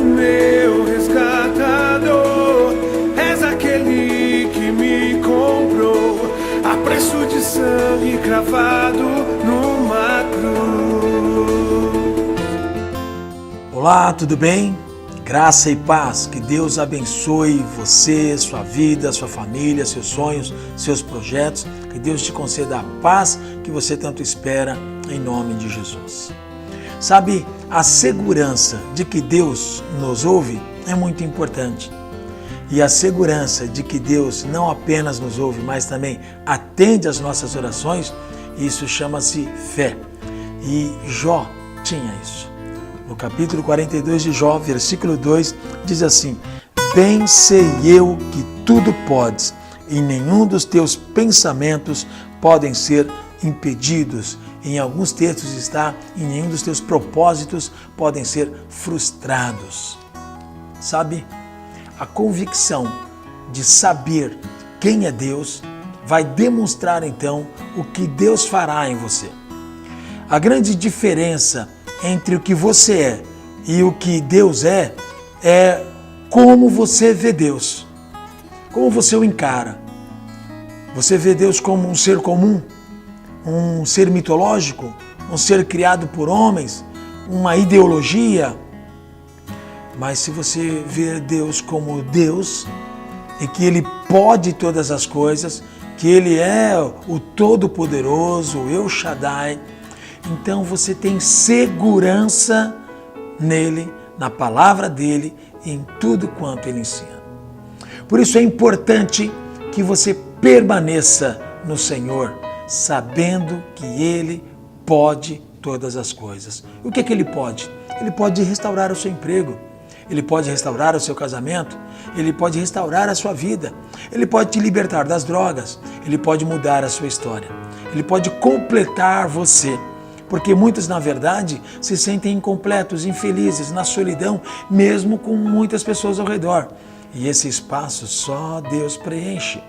meu resgatador, és aquele que me comprou a preço de sangue cravado numa cruz. Olá, tudo bem? Graça e paz, que Deus abençoe você, sua vida, sua família, seus sonhos, seus projetos, que Deus te conceda a paz que você tanto espera, em nome de Jesus. Sabe, a segurança de que Deus nos ouve é muito importante. E a segurança de que Deus não apenas nos ouve, mas também atende às nossas orações, isso chama-se fé. E Jó tinha isso. No capítulo 42 de Jó, versículo 2, diz assim: Bem sei eu que tudo podes, e nenhum dos teus pensamentos podem ser impedidos. Em alguns textos está, e nenhum dos teus propósitos podem ser frustrados. Sabe, a convicção de saber quem é Deus vai demonstrar então o que Deus fará em você. A grande diferença entre o que você é e o que Deus é como você vê Deus, como você o encara. Você vê Deus como um ser comum, um ser mitológico, um ser criado por homens, uma ideologia. Mas se você vê Deus como Deus e que Ele pode todas as coisas, que Ele é o Todo-Poderoso, o El Shaddai, então você tem segurança nele, na palavra dele e em tudo quanto ele ensina. Por isso é importante que você permaneça no Senhor, sabendo que ele pode todas as coisas. E o que é que ele pode? Ele pode restaurar o seu emprego, ele pode restaurar o seu casamento, ele pode restaurar a sua vida, ele pode te libertar das drogas, ele pode mudar a sua história, ele pode completar você. Porque muitos, na verdade, se sentem incompletos, infelizes, na solidão, mesmo com muitas pessoas ao redor. E esse espaço só Deus preenche.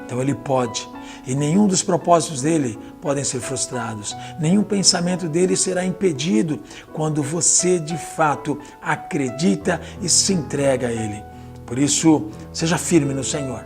Então Ele pode. E nenhum dos propósitos dele podem ser frustrados. Nenhum pensamento dele será impedido quando você, de fato, acredita e se entrega a Ele. Por isso, seja firme no Senhor.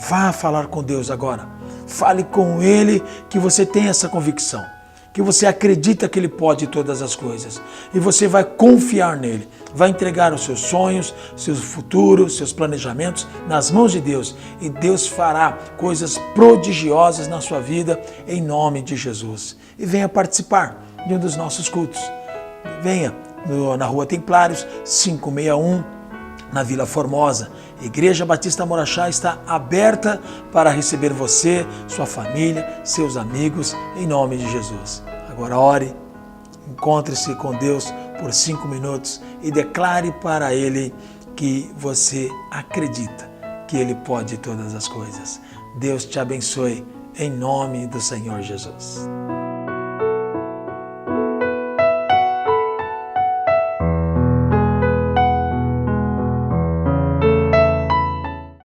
Vá falar com Deus agora. Fale com Ele que você tem essa convicção, que você acredita que Ele pode todas as coisas. E você vai confiar nele, vai entregar os seus sonhos, seus futuros, seus planejamentos nas mãos de Deus. E Deus fará coisas prodigiosas na sua vida, em nome de Jesus. E venha participar de um dos nossos cultos. Venha na Rua Templários, 561, na Vila Formosa. Igreja Batista Moraxá está aberta para receber você, sua família, seus amigos, em nome de Jesus. Agora ore, encontre-se com Deus por 5 minutos e declare para Ele que você acredita que Ele pode todas as coisas. Deus te abençoe, em nome do Senhor Jesus.